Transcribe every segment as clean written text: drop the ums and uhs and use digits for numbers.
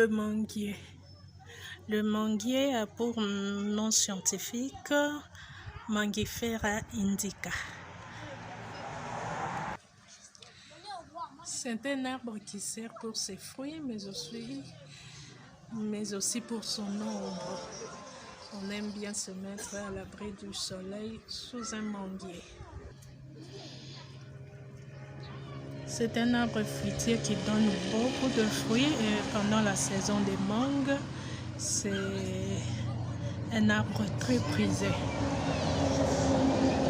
Le manguier. Le manguier a pour nom scientifique Mangifera indica. C'est un arbre qui sert pour ses fruits, mais aussi pour son ombre. On aime bien se mettre à l'abri du soleil sous un manguier. C'est un arbre fruitier qui donne beaucoup de fruits et pendant la saison des mangues, c'est un arbre très prisé.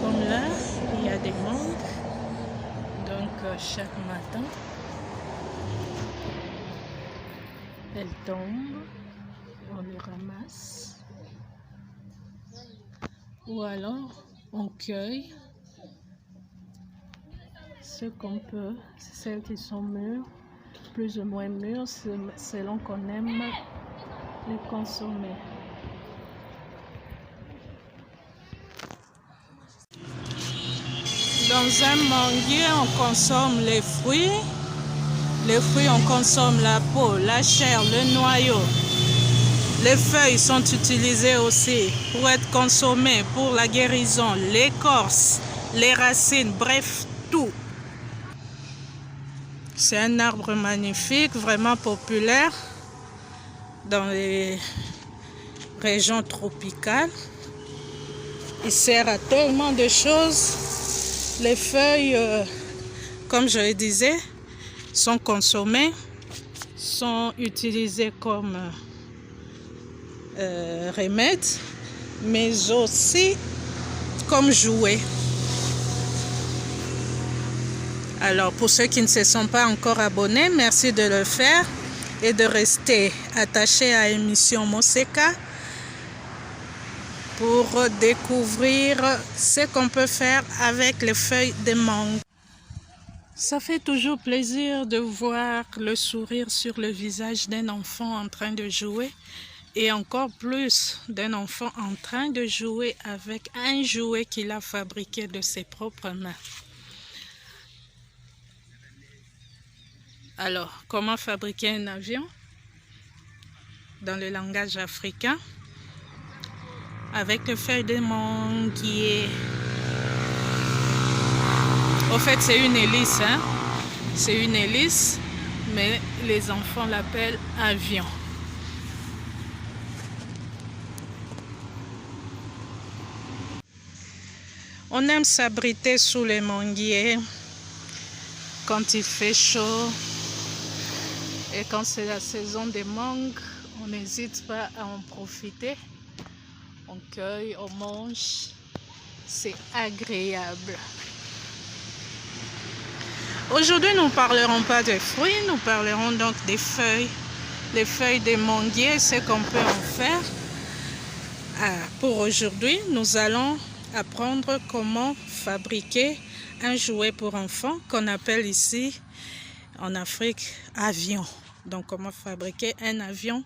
Comme là, il y a des mangues, donc chaque matin, elles tombent, on les ramasse, ou alors on cueille ce qu'on peut, celles qui sont mûres, plus ou moins mûres, selon qu'on aime les consommer. Dans un manguier, on consomme les fruits. Les fruits, on consomme la peau, la chair, le noyau. Les feuilles sont utilisées aussi pour être consommées pour la guérison, l'écorce, les racines, bref, tout. C'est un arbre magnifique, vraiment populaire dans les régions tropicales. Il sert à tellement de choses. Les feuilles, comme je le disais, sont consommées, sont utilisées comme remède, mais aussi comme jouet. Alors, pour ceux qui ne se sont pas encore abonnés, merci de le faire et de rester attachés à l'émission Moseka pour découvrir ce qu'on peut faire avec les feuilles de mangue. Ça fait toujours plaisir de voir le sourire sur le visage d'un enfant en train de jouer et encore plus d'un enfant en train de jouer avec un jouet qu'il a fabriqué de ses propres mains. Alors, comment fabriquer un avion dans le langage africain? Avec les feuilles de manguier. Au fait, c'est une hélice, hein? C'est une hélice, mais les enfants l'appellent avion. On aime s'abriter sous les manguiers quand il fait chaud. Et quand c'est la saison des mangues, on n'hésite pas à en profiter. On cueille, on mange. C'est agréable. Aujourd'hui, nous ne parlerons pas des fruits, nous parlerons donc des feuilles. Les feuilles des manguiers, ce qu'on peut en faire. Pour aujourd'hui, nous allons apprendre comment fabriquer un jouet pour enfants qu'on appelle ici en Afrique avion. Donc, comment fabriquer un avion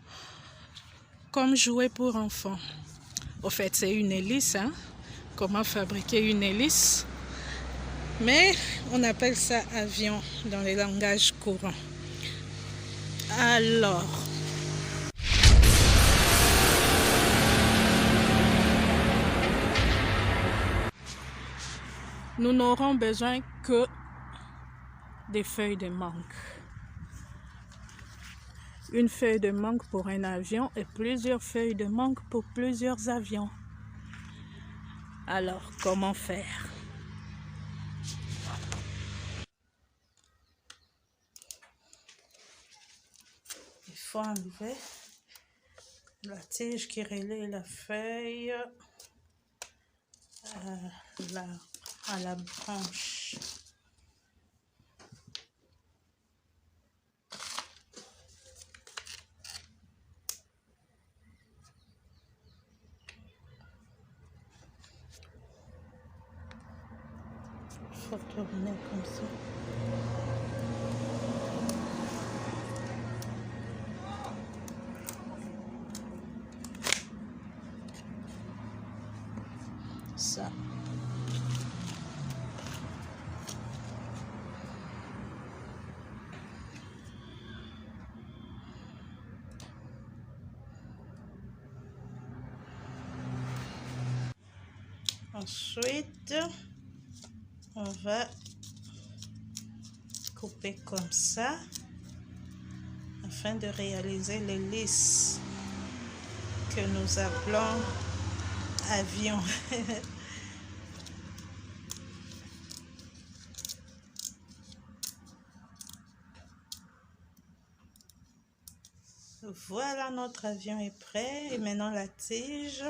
comme jouet pour enfants. Au fait, c'est une hélice, hein? Comment fabriquer une hélice? Mais on appelle ça avion dans les langages courants. Alors, nous n'aurons besoin que des feuilles de mangue. Une feuille de mangue pour un avion et plusieurs feuilles de mangue pour plusieurs avions. Alors, comment faire? Il faut enlever la tige qui relie la feuille à la branche. Il faut tourner comme ça. Ça. Ensuite, on va couper comme ça afin de réaliser l'hélice que nous appelons avion. Voilà, notre avion est prêt. Et maintenant la tige.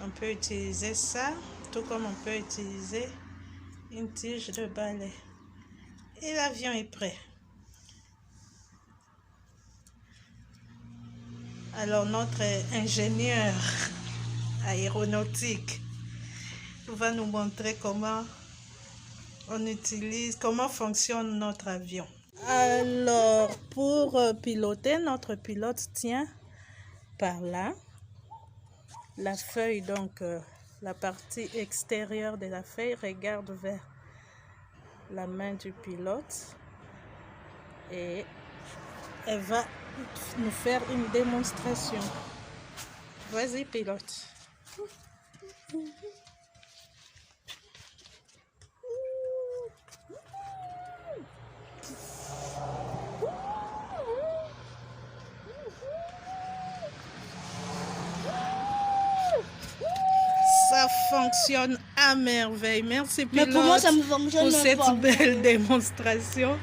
On peut utiliser ça, tout comme on peut utiliser une tige de balai. Et l'avion est prêt. Alors notre ingénieur aéronautique va nous montrer comment on utilise, comment fonctionne notre avion. Alors pour piloter, notre pilote tient par là la feuille, donc la partie extérieure de la feuille regarde vers la main du pilote et elle va nous faire une démonstration. Vas-y, pilote. Ça fonctionne à merveille. Merci, pilote, mais pour moi, ça me fonctionne pour cette pas. belle démonstration.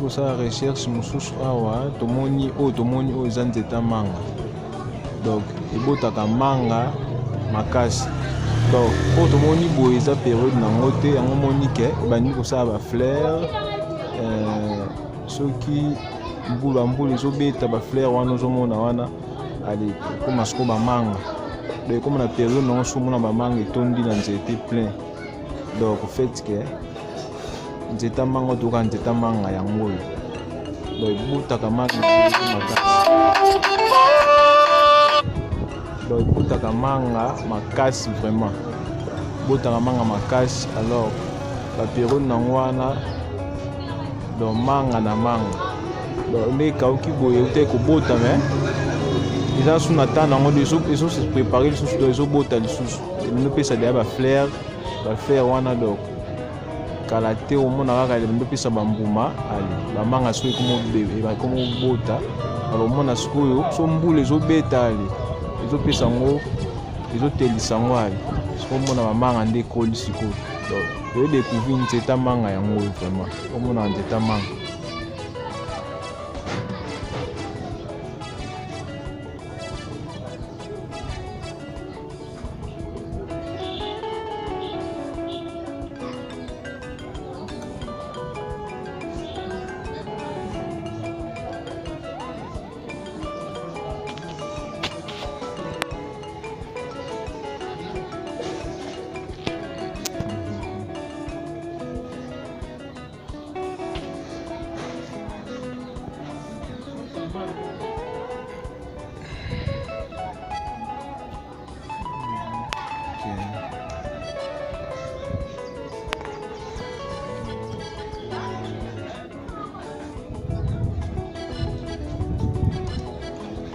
Ça recherche mosusu awa tomoni oyo eza nzeta manga, donc ebotaka manga makasi. Donc oyo tomoni boye eza période nango te, yango moni ke bandi kosala ba fleur, soki mbula ezobeta ba fleur wana ozomona wana ali ekoma siko bamanga, donc ekoma na période nango so omona bamanga etondi na nzete plein. Donc fait ke nzeta manga toka nzeta manga yango oyo donc ebutaka manga makasi, donc ebutaka manga makasi, vraiment ebutaka manga makasi. Alors ba période nango wana donc manga na manga donc nde ekauki boye ute kobota, mais eza su na temps nango ezose prépare lisusu, donc ezobota lisusu enopesa deya ba fleur wana. Donc kala te omona kaka ndopesa bambuma ali bamanga siko ekoma obota. Alors omona sikoyo so mbula ezobeta ali ezopesa ngo ezotelisa ngo ali siko omona bamanga nde ekoli sikoyo. Donc oyodécouvrir nzeta manga yango oyo, vraiment omona nzeta manga.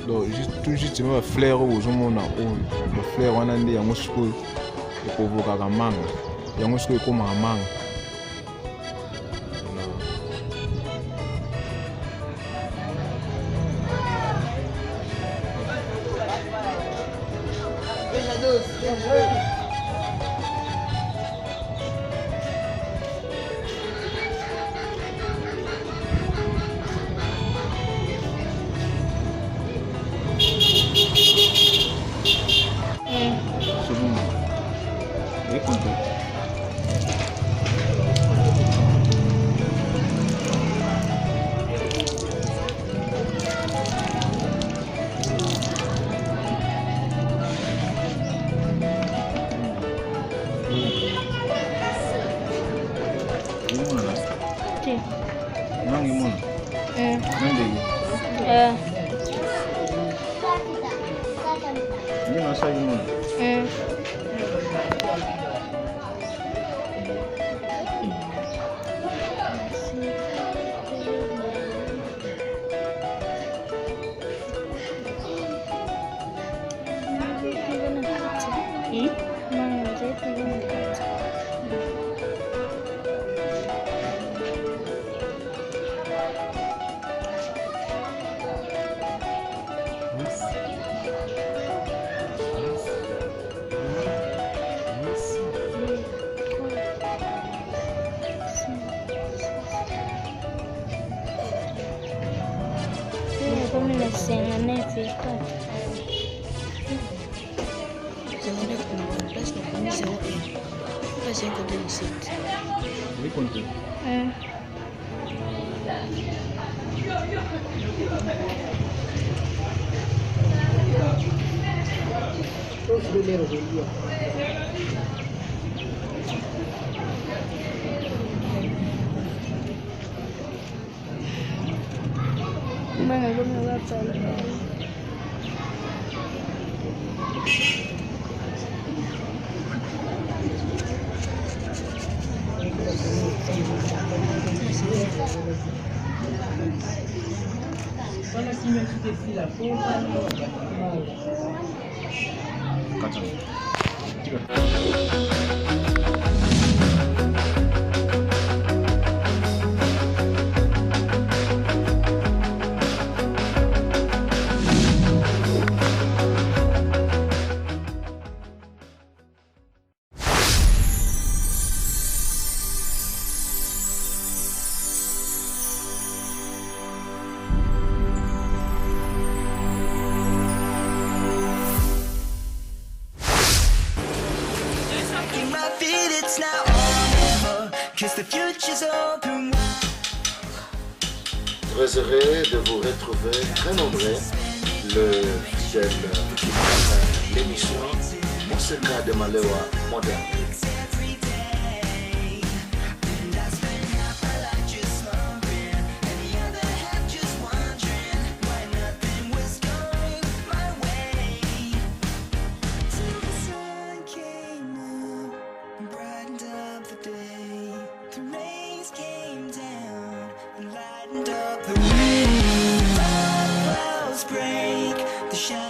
Donc tout justement ba fleur oyo ozomona oyo ba fleur wana nde yango sikoyo ekovokaka manga, yango sikoyo ekomaka manga. Ndio nasali mwana. Comme le Sénégal, c'est pas. Mana gue mau baca. Très heureux de vous retrouver très nombreux, le fidèle l'émission Monseigneur de Malewa moderne. The shadow